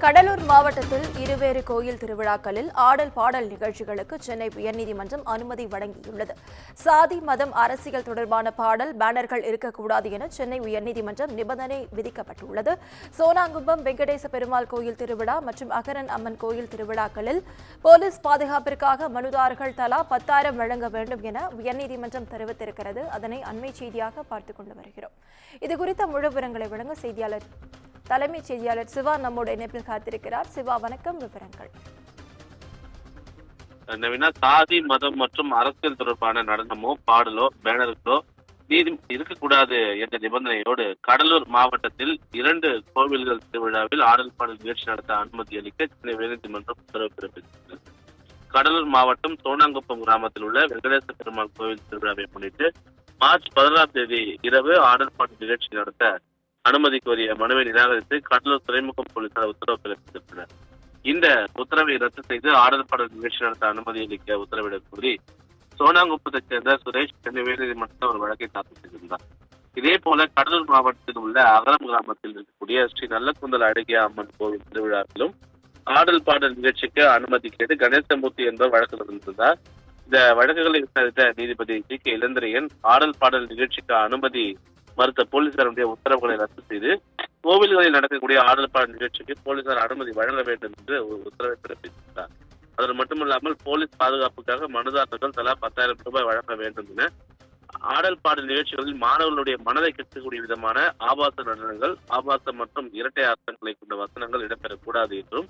கடலூர் மாவட்டத்தில் இருவேறு கோயில் திருவிழாக்களில் ஆடல் பாடல் நிகழ்ச்சிகளுக்கு சென்னை உயர்நீதிமன்றம் அனுமதி வழங்கியுள்ளது. சாதி மதம் அரசியல் தொடர்பான பாடல் பேனர்கள் இருக்கக்கூடாது என சென்னை உயர்நீதிமன்றம் நிபந்தனை விதிக்கப்பட்டுள்ளது. சோனாங்குப்பம் வெங்கடேச பெருமாள் கோயில் திருவிழா மற்றும் அகரன் அம்மன் கோயில் திருவிழாக்களில் போலீஸ் பாதுகாப்பிற்காக மனுதாரர்கள் தலா 10,000 வழங்க வேண்டும் என உயர்நீதிமன்றம் தெரிவித்திருக்கிறது. அதனை அண்மை செய்தியாக பார்த்துக் கொண்டு வருகிறோம். இதுகுறித்த முழு விவரங்களை வழங்க தலைமைச் செய்தியாளர் சிவா நம்மோட இணைப்பில் காத்திருக்கிறார். சிவா, வணக்கம். விவரங்கள். நவீனா, சாதி மதம் மற்றும் அரசியல் தொடர்பான நடனமோ பாடலோ பேனர்களோ இருக்கக்கூடாது என்ற நிபந்தனையோடு கடலூர் மாவட்டத்தில் 2 கோவில்கள் திருவிழாவில் ஆடல் பாடல் நிகழ்ச்சி நடத்த அனுமதி அளிக்க சென்னை உயர்நீதிமன்றம் உத்தரவு பிறப்பித்துள்ளது. கடலூர் மாவட்டம் சோனாங்குப்பம் கிராமத்தில் உள்ள வெங்கடேச பெருமாள் கோவில் திருவிழாவை முன்னிட்டு மார்ச் 11ஆம் தேதி இரவு ஆடல் பாடல் நிகழ்ச்சி நடத்த அனுமதி கோரிய மனுவை நிராகரித்து கடலூர் துறைமுகம் போலீசார் உத்தரவு பிறப்பித்துள்ளனர். இந்த உத்தரவை ரத்து செய்து ஆடல் பாடல் நிகழ்ச்சி நடத்த அனுமதி அளிக்க உத்தரவிடக் கோரி சோனாங்குப்பத்தைச் சேர்ந்த சுரேஷ் சென்னை உயர்நீதிமன்றத்தில் ஒரு வழக்கை தாக்கல் செய்திருந்தார். இதே போல கடலூர் மாவட்டத்தில் உள்ள அகரம் கிராமத்தில் இருக்கக்கூடிய ஸ்ரீ நல்லக்குந்தல் அழகிய அம்மன் கோவில் திருவிழாவிலும் ஆடல் பாடல் நிகழ்ச்சிக்கு அனுமதி கேட்டு கணேசமூர்த்தி என்பவர் வழக்கு தொடர்ந்திருந்தார். இந்த வழக்குகளை விசாரித்த நீதிபதி ஜி.கே. இளந்திரையன் ஆடல் பாடல் நிகழ்ச்சிக்கு அனுமதி மறுத்த போலீசாருடைய உத்தரவுகளை ரத்து செய்து கோவில்களில் நடக்கக்கூடிய ஆடல் பாடல் நிகழ்ச்சிக்கு போலீசார் அனுமதி வழங்க வேண்டும் என்று ஒரு உத்தரவை பிறப்பித்தார். அது மட்டுமல்லாமல் போலீஸ் பாதுகாப்புக்காக மனுதாரர்கள் தலா 10,000 ரூபாய் வழங்க வேண்டும் என ஆடல் பாடல் நிகழ்ச்சிகளில் மாணவர்களுடைய மனதை கெட்டக்கூடிய விதமான ஆபாச நடனங்கள், ஆபாச மற்றும் இரட்டை அர்த்தங்களை கொண்ட வசனங்கள் இடம்பெறக்கூடாது என்றும்,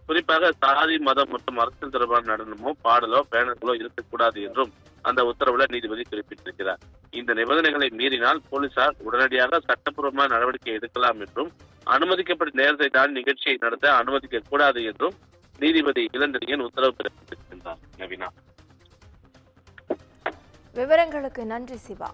குறிப்பாக சாதி மதம் மற்றும் அரசியல் தொடர்பான நடனமோ பாடலோ பேனர்களோ இருக்கக்கூடாது என்றும் அந்த உத்தரவுல நீதிபதி குறிப்பிட்டிருக்கிறார். இந்த நிபந்தனைகளை மீறினால் போலீசார் உடனடியாக சட்டப்பூர்வமான நடவடிக்கை எடுக்கலாம் என்றும், அனுமதிக்கப்பட்ட நேரத்தை தான் நிகழ்ச்சியை நடத்த அனுமதிக்க கூடாது என்றும் நீதிபதி இளந்திரையன் உத்தரவு பிறப்பித்திருக்கின்றார். நவீனா, விவரங்களுக்கு நன்றி சிவா.